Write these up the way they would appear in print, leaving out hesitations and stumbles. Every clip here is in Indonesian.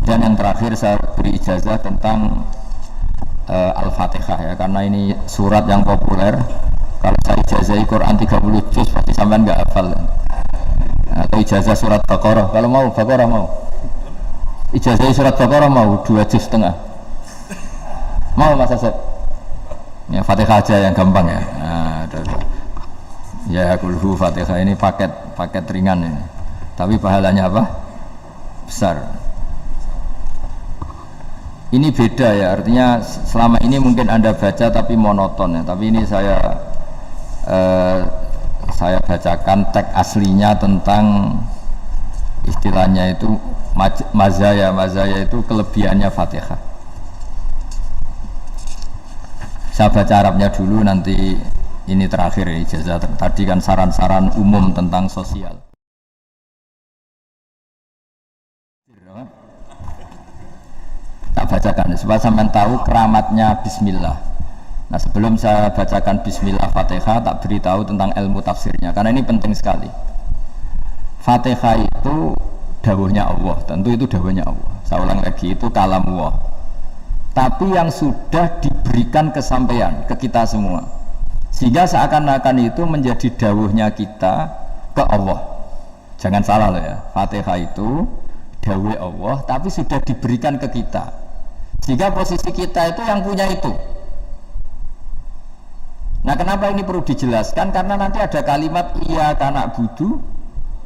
Kemudian yang terakhir saya beri ijazah tentang Al-Fatihah ya, karena ini surat yang populer. Kalau saya ijazahi Quran 30 juz pasti sampean nggak hafal. Atau ijazah surat Baqarah, kalau mau Baqarah mau. Ijazahi surat Baqarah mau 2 juz setengah. Mau Mas Asep? Ya Fatihah aja yang gampang ya. Nah, ya kulhu Fatihah ini paket ringan ini. Tapi pahalanya apa? Besar. Ini beda ya, artinya selama ini mungkin Anda baca tapi monoton ya. Tapi ini saya bacakan teks aslinya tentang istilahnya itu mazaya itu kelebihannya Fatihah. Saya baca Arabnya dulu, nanti ini terakhir ya, ijazah. Tadi kan saran-saran umum tentang sosial. Tak bacakan supaya sampean tahu keramatnya Bismillah. Nah sebelum saya bacakan Bismillah Fatihah, tak beritahu tentang ilmu tafsirnya karena ini penting sekali. Fatihah itu dawuhnya Allah, tentu itu dawuhnya Allah. Saya ulang lagi, itu kalam Allah. Tapi yang sudah diberikan kesampaian ke kita semua, sehingga seakan-akan itu menjadi dawuhnya kita ke Allah. Jangan salah loh ya, Fatihah itu dawuh Allah, tapi sudah diberikan ke kita. Sehingga posisi kita itu yang punya itu. Nah kenapa ini perlu dijelaskan? Karena nanti ada kalimat iyyaka na'budu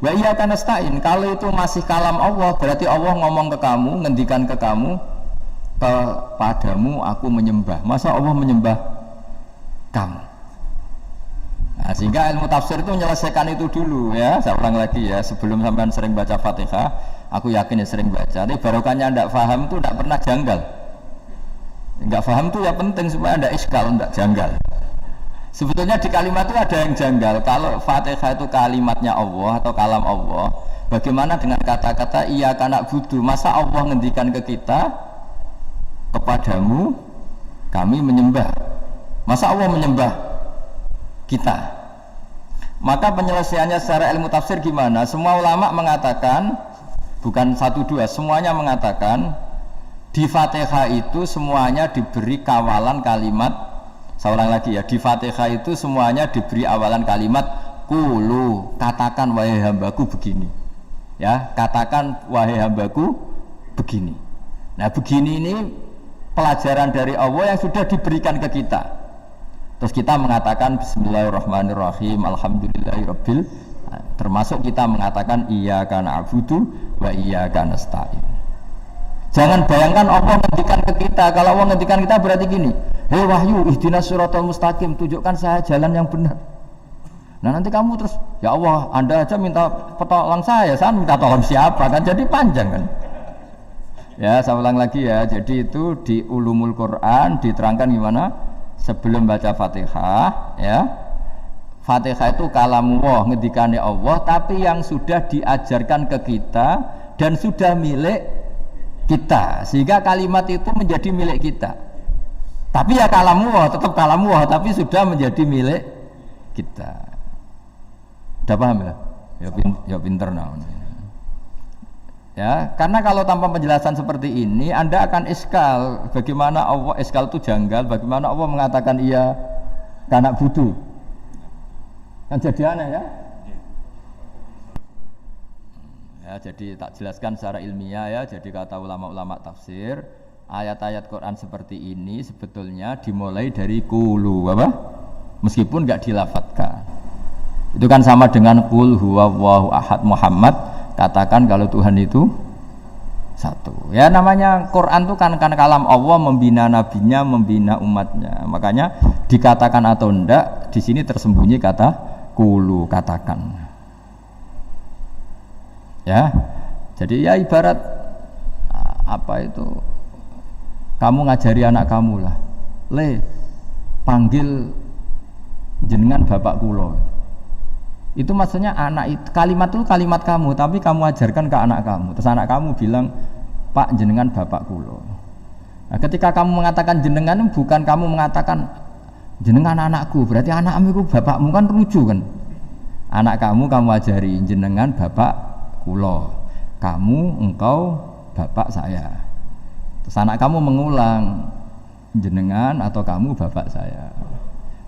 wa iyyaka nasta'in. Kalau itu masih kalam Allah, berarti Allah ngomong ke kamu, ngendikan ke kamu, kepadamu aku menyembah. Masa Allah menyembah kamu? Nah, sehingga ilmu tafsir itu menyelesaikan itu dulu ya. Saya ulang lagi ya, sebelum sampean sering baca Fatihah, aku yakin ya sering baca. Tapi barokahnya tidak paham itu tidak pernah janggal. Enggak paham itu ya penting supaya Anda iskal, enggak janggal. Sebetulnya di kalimat itu ada yang janggal. Kalau Fatihah itu kalimatnya Allah atau kalam Allah, bagaimana dengan kata-kata iyyaka na'budu? Masa Allah ngendikan ke kita, kepadamu kami menyembah? Masa Allah menyembah kita? Maka penyelesaiannya secara ilmu tafsir gimana? Semua ulama mengatakan, bukan satu dua, semuanya mengatakan di Fatihah itu semuanya diberi kawalan kalimat. Saya ulang lagi ya, di Fatihah itu semuanya diberi awalan kalimat qulu, katakan wahai hambaku begini ya, katakan wahai hambaku begini. Nah begini ini pelajaran dari Allah yang sudah diberikan ke kita. Terus kita mengatakan bismillahirrahmanirrahim, alhamdulillahirabbil, termasuk kita mengatakan iyyaka na'budu wa iyyaka nasta'in. Jangan bayangkan Allah ngendikan ke kita. Kalau Allah ngendikan kita berarti gini, hei wahyu ihdinas siratal mustaqim, tunjukkan saya jalan yang benar. Nah nanti kamu terus, ya Allah Anda aja minta pertolongan saya minta tolong siapa, kan jadi panjang kan. Ya saya ulang lagi ya, jadi itu di Ulumul Quran diterangkan gimana sebelum baca Fatihah ya. Fatihah itu kalamullah, ngendikannya Allah, tapi yang sudah diajarkan ke kita dan sudah milik kita, sehingga kalimat itu menjadi milik kita. Tapi ya kalamullah, tetap kalamullah, tapi sudah menjadi milik kita. Udah paham ya? Ya pinter nah. Ya, karena kalau tanpa penjelasan seperti ini, Anda akan iskal. Bagaimana Allah, iskal itu janggal. Bagaimana Allah mengatakan iya karena butuh? Kan jadi aneh ya. Ya, jadi tak jelaskan secara ilmiah ya. Jadi kata ulama-ulama tafsir, ayat-ayat Quran seperti ini sebetulnya dimulai dari qulu, apa? Meskipun enggak dilafatkan. Itu kan sama dengan qul huwallahu ahad Muhammad, katakan kalau Tuhan itu satu. Ya namanya Quran itu kan kalam Allah, membina nabinya, membina umatnya. Makanya dikatakan atau enggak, di sini tersembunyi kata qulu, katakan. Ya, jadi ya ibarat apa itu, kamu ngajari anak kamu lah, panggil jenengan bapak kulo. Itu maksudnya anak itu, kalimat itu kalimat kamu, tapi kamu ajarkan ke anak kamu. Terus anak kamu bilang, Pak jenengan bapak kulo. Nah, ketika kamu mengatakan jenengan, bukan kamu mengatakan jenengan anakku, berarti anakmu itu bapakmu, kan lucu kan. Anak kamu ajari jenengan bapak kulo, kamu engkau bapak saya. Terus anak kamu mengulang, jenengan atau kamu bapak saya.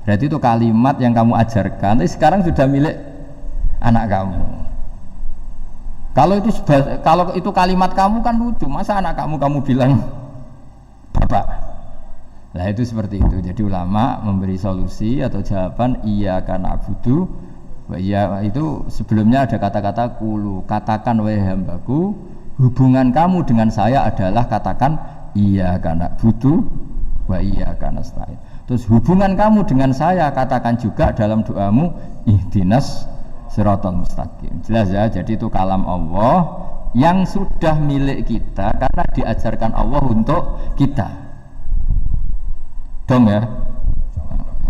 Berarti itu kalimat yang kamu ajarkan, tapi sekarang sudah milik anak kamu. Kalau itu kalimat kamu kan lucu, masa anak kamu bilang bapak? Nah itu seperti itu. Jadi ulama memberi solusi atau jawaban iya karena abudu. Iya itu sebelumnya ada kata-kata kulu, katakan wahai hambaku, hubungan kamu dengan saya adalah katakan iya karena butuh wa iya karena nasta'in. Terus hubungan kamu dengan saya katakan juga dalam doamu ihdinas siratal mustaqim. Jelas ya, jadi itu kalam Allah yang sudah milik kita karena diajarkan Allah untuk kita. Dong ya?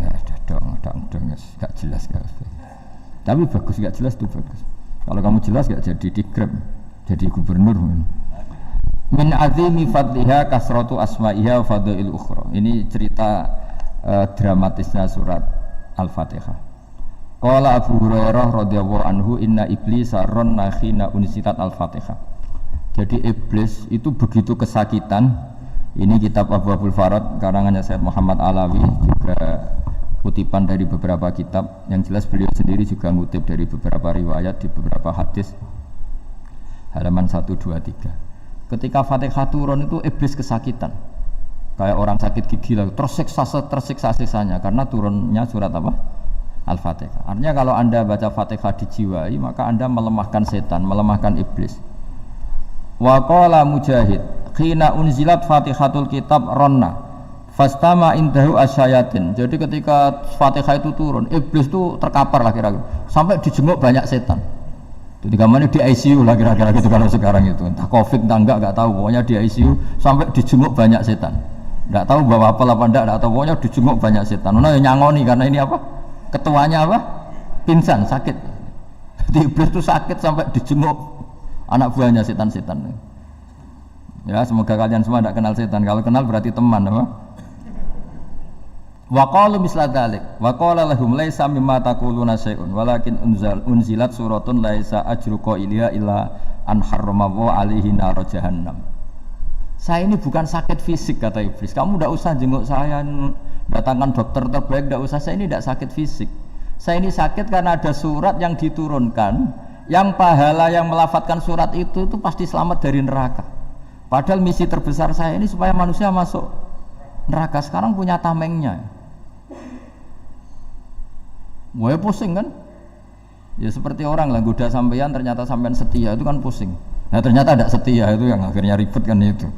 Ya dong, gak jelas gak. Tapi bagus, gak jelas itu bagus. Kalau kamu jelas gak jadi digrab, jadi gubernur. Min azimi fadliha kasratu asma'iha wa fadail ukhra. Ini cerita dramatisnya surat Al-Fatihah. Qala Abu Hurairah radhiyallahu anhu inna iblisa ranna khina unsitat Al-Fatihah. Jadi iblis itu begitu kesakitan. Ini kitab Abu Abdul Farad karangannya Syekh Muhammad Alawi, juga kutipan dari beberapa kitab. Yang jelas beliau sendiri juga ngutip dari beberapa riwayat di beberapa hadis. Halaman 1, 2, 3. Ketika Fatihah turun itu iblis kesakitan. Kayak orang sakit gigi lah, tersiksa-siksanya karena turunnya surat apa? Al-Fatihah. Artinya kalau Anda baca Fatihah dijiwai, maka Anda melemahkan setan, melemahkan iblis. Wa qala Mujahid, khina unzilat Fatihatul kitab ronna fastama indahu asyayatin. Jadi ketika Fatihah itu turun, iblis itu terkapar lah kira-kira, sampai dijenguk banyak setan. Jadi gambarnya di ICU lah kira-kira gitu kalau sekarang itu, entah COVID entah enggak tahu, pokoknya di ICU sampai dijenguk banyak setan. Enggak tahu bawa apa enggak tahu, pokoknya dijenguk banyak setan. Nah nyangoni karena ini apa? Ketuanya apa? Pingsan, sakit. Jadi iblis itu sakit sampai dijenguk anak buahnya setan-setan. Ya semoga kalian semua tidak kenal setan. Kalau kenal berarti teman, apa? Wa qalu misla dzalik wa qala lahum laisa mimma taquluna syai'un walakin unzilat suratun laisa ajru qailiha illa an harrama alaihi nar jahannam. Saya ini bukan sakit fisik kata iblis. Kamu tidak usah jenguk saya, datangkan dokter terbaik, tidak usah. Saya ini tidak sakit fisik. Saya ini sakit karena ada surat yang diturunkan, yang pahala yang melafatkan surat itu pasti selamat dari neraka. Padahal misi terbesar saya ini supaya manusia masuk neraka. Sekarang punya tamengnya. Wah pusing kan? Ya seperti orang lah, goda sampean ternyata sampean setia, itu kan pusing. Nah ternyata tidak setia, itu yang akhirnya ribet kan itu.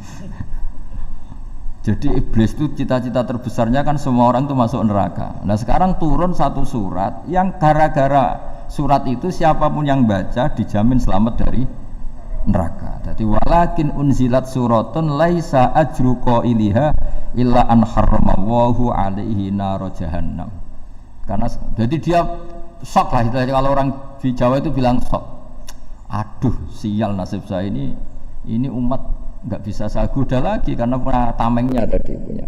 Jadi iblis itu cita-cita terbesarnya kan semua orang itu masuk neraka. Nah sekarang turun satu surat yang gara-gara surat itu siapapun yang baca dijamin selamat dari neraka. Jadi walakin unzilat suratun laisa ajru qailiha illa an harramallahu alaihi nar jahannam. Karena jadi dia shock lah istilahnya, kalau orang di Jawa itu bilang shock. Aduh sial nasib saya ini umat nggak bisa saya goda lagi karena punya tamengnya tadi punya.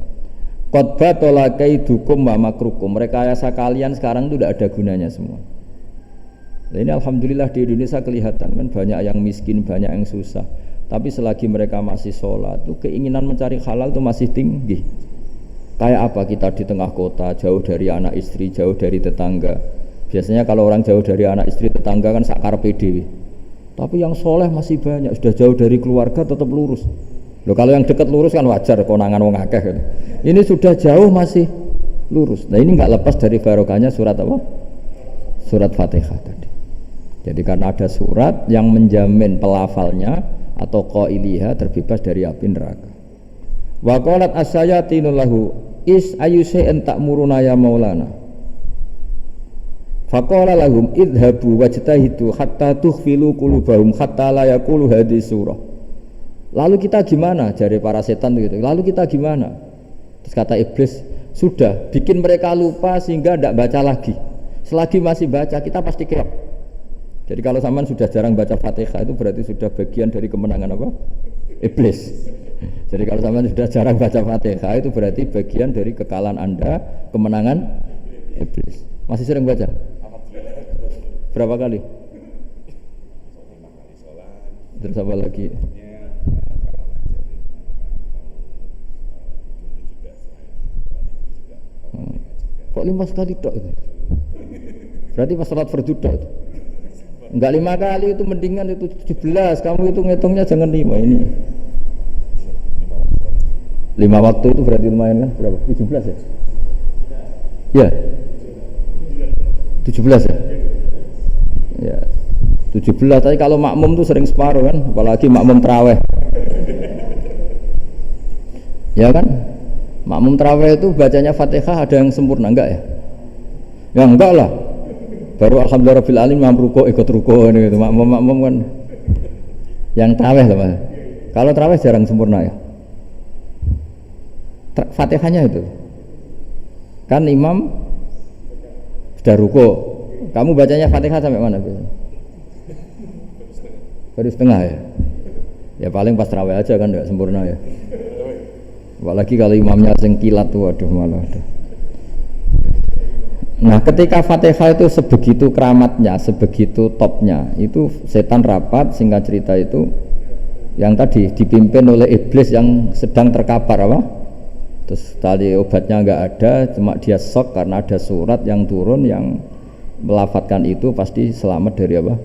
Qad tolakaidukum wa makrukum. Rekayasa kalian sekarang itu tidak ada gunanya semua. Nah, ini alhamdulillah di Indonesia kelihatan kan banyak yang miskin, banyak yang susah. Tapi selagi mereka masih sholat, itu keinginan mencari halal itu masih tinggi. Kayak apa kita di tengah kota, jauh dari anak istri, jauh dari tetangga. Biasanya kalau orang jauh dari anak istri, tetangga kan sakar PDW. Tapi yang soleh masih banyak, sudah jauh dari keluarga tetap lurus. Loh kalau yang dekat lurus kan wajar, konangan wong akeh kan. Ini sudah jauh masih lurus. Nah ini nggak lepas dari barokahnya surat apa? Surat Fatihah tadi. Jadi karena ada surat yang menjamin pelafalnya atau qailiha terbebas dari api neraka. Wa qalat as-sayatinu lahu is ayusai'an ta'muruna ya maulana. Faqala lahum idhabu wajtahidu hatta tukhfilu qulubahum hatta la yaqulu hadhihi surah. Lalu kita gimana? Jari para setan begitu. Lalu kita gimana? Terus kata iblis, sudah bikin mereka lupa sehingga tidak baca lagi. Selagi masih baca kita pasti keok. Jadi kalau sampean sudah jarang baca Fatihah itu berarti sudah bagian dari kemenangan apa? Iblis. Jadi kalau sampean sudah jarang baca Fatihah itu berarti bagian dari kekalahan Anda, kemenangan iblis. Masih sering baca? Berapa kali? Terus apa lagi? 5 kali tok itu. Berarti pas salat fardu tok itu. Enggak 5 kali itu mendingan itu 17. Kamu itu ngitungnya jangan 5 ini. 5 waktu itu berarti lumayan kan? Berapa? 17 ya? Ya. 17 ya? Ya. 17, tapi kalau makmum tuh sering separuh kan, apalagi makmum tarawih. Ya kan? Makmum tarawih itu bacanya Fatihah ada yang sempurna enggak ya? Ya enggak lah. Baru alhamdulillah rabbil alamin mampu ruko ikut ruko gitu. Makmum kan yang tarawih lah Mas. Kalau tarawih jarang sempurna ya. Fatihahnya itu. Kan imam sudah ruko. Kamu bacanya Fatihah sampai mana biasanya? Baru setengah ya. Ya paling pas tarawih aja kan enggak sempurna ya. Apalagi kalau imamnya sing kilat tuh waduh malah. Nah, ketika Fatihah itu sebegitu keramatnya, sebegitu topnya, itu setan rapat, singkat cerita itu yang tadi dipimpin oleh iblis yang sedang terkapar apa? Terus tali obatnya enggak ada, cuma dia shock karena ada surat yang turun yang melafatkan itu pasti selamat dari apa?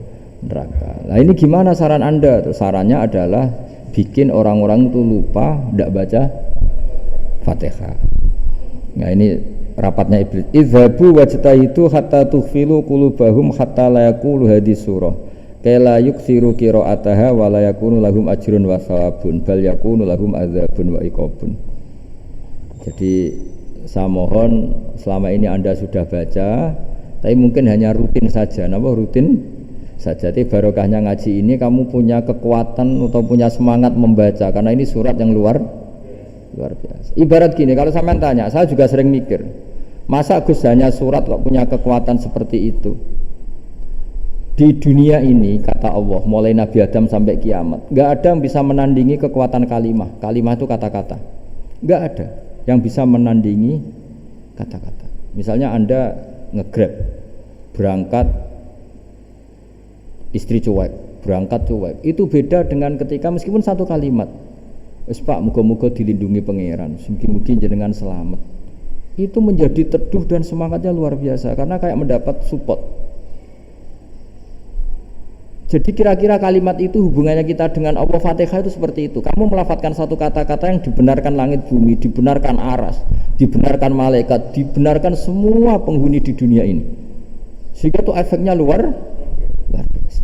Neraka. Nah ini gimana saran Anda? Terus sarannya adalah bikin orang-orang itu lupa tidak baca Fatihah. Nah ini rapatnya iblis. Idzabu wajtahidu hatta tughfilu qulubahum hatta la yaqulu hadis surah. Kala yuksiru qiraataha wa la yakunu lahum ajrun wa thawabun bal yakunu lahum adzabun wa iqabun. Jadi saya mohon selama ini Anda sudah baca, tapi mungkin hanya rutin saja. Napa rutin? Saja. Jadi barokahnya ngaji ini kamu punya kekuatan atau punya semangat membaca karena ini surat yang luar biasa. Ibarat gini, kalau sampean tanya, saya juga sering mikir, masa Gus hanya surat kok punya kekuatan seperti itu? Di dunia ini kata Allah, mulai Nabi Adam sampai kiamat, nggak ada yang bisa menandingi kekuatan kalimah. Kalimah itu kata-kata. Nggak ada yang bisa menandingi kata-kata. Misalnya Anda nge-grab berangkat istri cuek, berangkat cuek, itu beda dengan ketika meskipun satu kalimat, wes Pak, muga-muga dilindungi pangeran, mungkin jenengan selamat, itu menjadi teduh dan semangatnya luar biasa karena kayak mendapat support. Jadi kira-kira kalimat itu hubungannya kita dengan Allah, Fatihah itu seperti itu. Kamu melafadzkan satu kata-kata yang dibenarkan langit bumi, dibenarkan aras, dibenarkan malaikat, dibenarkan semua penghuni di dunia ini, sehingga itu efeknya luar biasa.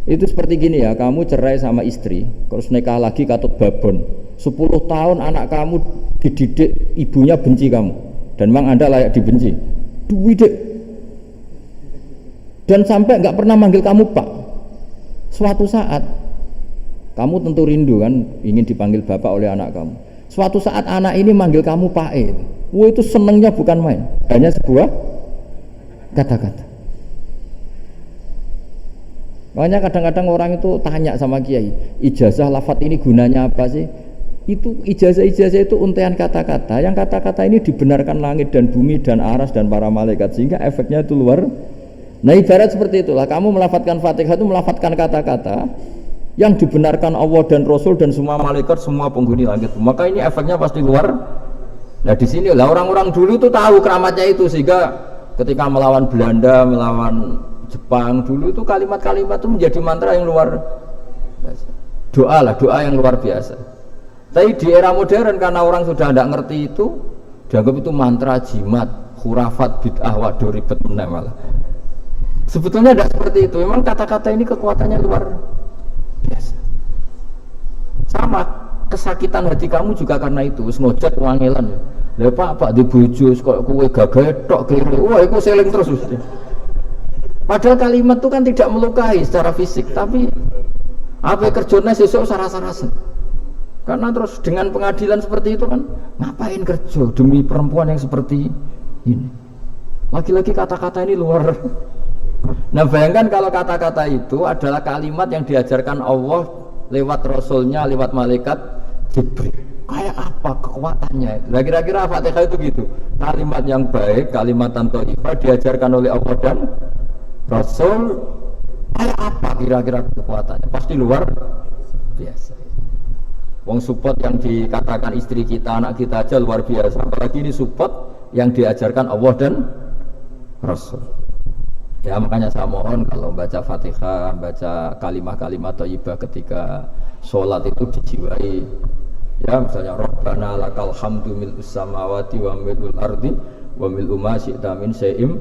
Itu seperti gini ya, kamu cerai sama istri terus nikah lagi katut babon 10 tahun anak kamu dididik ibunya benci kamu dan memang Anda layak dibenci dididik dan sampai nggak pernah manggil kamu Pak. Suatu saat kamu tentu rindu kan ingin dipanggil bapak oleh anak kamu. Suatu saat anak ini manggil kamu Pak wah itu senengnya bukan main, hanya sebuah kata-kata. Makanya kadang-kadang orang itu tanya sama kiai, ijazah lafadz ini gunanya apa sih? Itu ijazah-ijazah itu untaian kata-kata, yang kata-kata ini dibenarkan langit dan bumi dan aras dan para malaikat, sehingga efeknya itu luar. Nah ibarat seperti itulah, kamu melafadzkan Fatihah itu melafadzkan kata-kata yang dibenarkan Allah dan Rasul dan semua malaikat, semua penghuni langit. Maka ini efeknya pasti luar. Nah di sini lah orang-orang dulu tuh tahu keramatnya itu, sehingga ketika melawan Belanda, melawan Jepang dulu itu kalimat-kalimat itu menjadi mantra yang luar biasa. Doa yang luar biasa. Tapi di era modern karena orang sudah tidak ngerti itu, dianggap itu mantra, jimat, khurafat, bid'ah, waduh ribet malah. Sebetulnya tidak seperti itu. Memang kata-kata ini kekuatannya luar biasa. Sama kesakitan hati kamu juga karena itu. Ngojek wangilan ya. Lah Pak di bojo kok kowe gagah tok kene. Wah, iku seling terus mesti. Padahal kalimat itu kan tidak melukai secara fisik, tapi apa kerjanya sesuk sarasa-rasa. Karena terus dengan pengadilan seperti itu kan, ngapain kerja demi perempuan yang seperti ini? Lagi-lagi kata-kata ini luar. Nah bayangkan kalau kata-kata itu adalah kalimat yang diajarkan Allah lewat Rasulnya, lewat malaikat Jibril. Kayak apa kekuatannya itu? Nah kira-kira Fatihah itu gitu. Kalimat yang baik, kalimat thayyibah diajarkan oleh Allah dan Rasul, kayak apa kira-kira kekuatannya? Pasti luar biasa. Wong support yang dikatakan istri kita, anak kita aja luar biasa. Apalagi ini support yang diajarkan Allah dan Rasul. Ya makanya saya mohon kalau baca Fatihah, baca kalimat-kalimat thayyibah ketika sholat itu dijiwai. Ya misalnya Rabbana lakal hamdu mil'us samawati wa mil'ul ardi wa mil'u ma syi'ta min syai'im.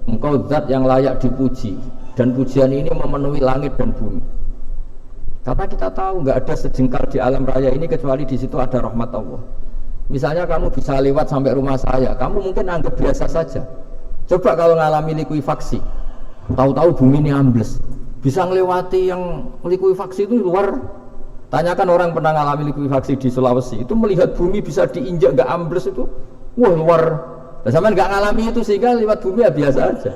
Engkau zat yang layak dipuji dan pujian ini memenuhi langit dan bumi. Karena kita tahu nggak ada sejengkal di alam raya ini kecuali di situ ada rahmat Allah. Misalnya kamu bisa lewat sampai rumah saya, kamu mungkin anggap biasa saja. Coba kalau ngalami likuifaksi, tahu-tahu bumi ini ambles, bisa ngelewati yang likuifaksi itu luar. Tanyakan orang pernah ngalami likuifaksi di Sulawesi, itu melihat bumi bisa diinjak nggak ambles itu, wah luar. Nah, sama nggak ngalami itu sehingga lewat bumi ya biasa aja.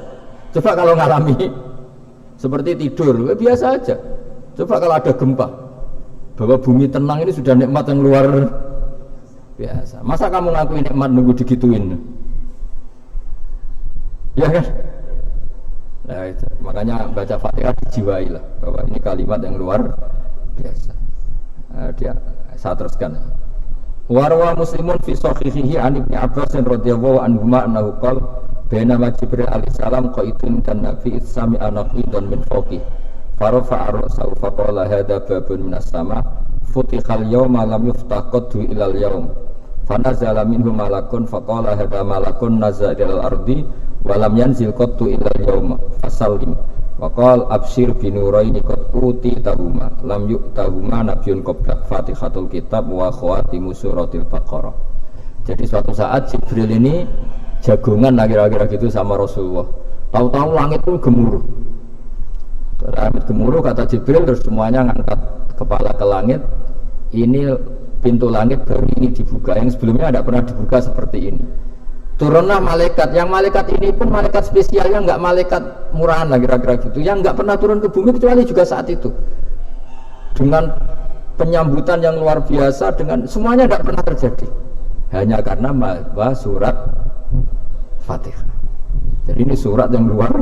Coba kalau ngalami seperti tidur, ya biasa aja. Coba kalau ada gempa, bahwa bumi tenang ini sudah nikmat yang luar biasa. Masa kamu ngakuin nikmat nunggu digituin? Ya kan? Nah, itu. Makanya baca Fatihah dijiwai lah bahwa ini kalimat yang luar biasa. Nah, saya teruskan. Warwa Muslimun fi sahihihi an Ibnu Abbas radhiyallahu anhuma annahu qala bainama Jibril alaihi salam qaitun dan Nabi sami anaqidan min fawqi farafa'a ra'sahu faqala hadza babun minas sama futihal yawma lam yuftah qaddu ilal yawm fanazala minhu malakun faqala hadza malakun nazala ilal ardi walam yanzil qattu illa yauma fasallim wa qala abshir binuraini qad utitahuma lam yu'tahuma nabiyyun qabla fatihatul kitab wa khawatimu suratil baqarah. Jadi suatu saat Jibril ini jagongan kira-kira gitu sama Rasulullah, tahu-tahu langit pun gemuruh. Langit gemuruh kata Jibril, terus semuanya ngangkat kepala ke langit. Ini pintu langit baru ini dibuka, yang sebelumnya tidak pernah dibuka seperti ini. Turunlah malaikat, yang malaikat ini pun malaikat spesialnya nggak malaikat murahan lah kira-kira gitu, yang nggak pernah turun ke bumi kecuali juga saat itu dengan penyambutan yang luar biasa, dengan semuanya tidak pernah terjadi hanya karena bahwa surat Fatihah. Jadi ini surat yang luar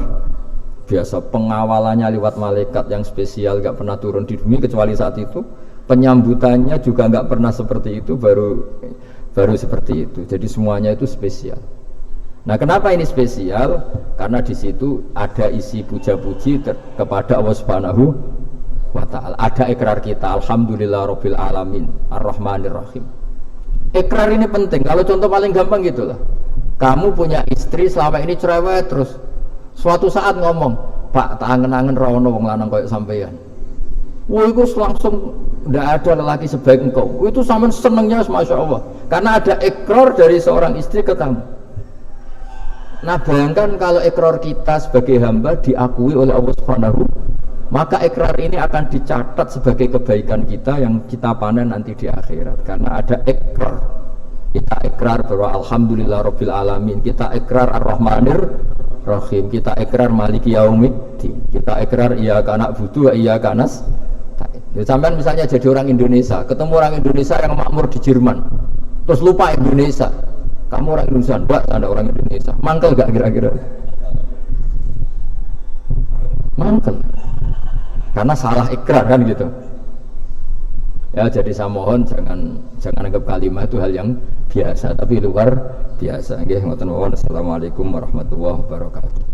biasa, pengawalannya lewat malaikat yang spesial, nggak pernah turun di bumi kecuali saat itu, penyambutannya juga nggak pernah seperti itu, baru seperti itu. Jadi semuanya itu spesial. Nah, kenapa ini spesial? Karena di situ ada isi puja-puji kepada Allah Subhanahu wa ta'ala. Ada ikrar kita, alhamdulillah rabbil alamin, ar-rahmanir rahim. Ikrar ini penting. Kalau contoh paling gampang gitulah. Kamu punya istri selama ini cerewet terus. Suatu saat ngomong, "Pak, tak angen-angen ra ono wong lanang koyo sampeyan." Wah, itu langsung tidak ada lelaki sebaik engkau. Itu sama senangnya, masya Allah. Karena ada ikrar dari seorang istri ke kamu. Nah, bayangkan kalau ikrar kita sebagai hamba diakui oleh Allah Subhanahu, maka ikrar ini akan dicatat sebagai kebaikan kita yang kita panen nanti di akhirat. Karena ada ikrar. Kita ikrar bahwa alhamdulillah rabbil alamin. Kita ikrar ar-rahmanir rahim. Kita ikrar maliki yaumiddin. Kita ikrar iyyaka na'budu wa iyyaka nasta'in. Sampai misalnya jadi orang Indonesia, ketemu orang Indonesia yang makmur di Jerman, terus lupa Indonesia. Kamu orang Indonesia, enggak, ada orang Indonesia. Mangkel gak kira-kira? Mangkel. Karena salah ikrar kan gitu. Ya, jadi saya mohon jangan anggap kalimat itu hal yang biasa, tapi luar biasa. Nggih, ngoten mawon. Assalamualaikum warahmatullahi wabarakatuh.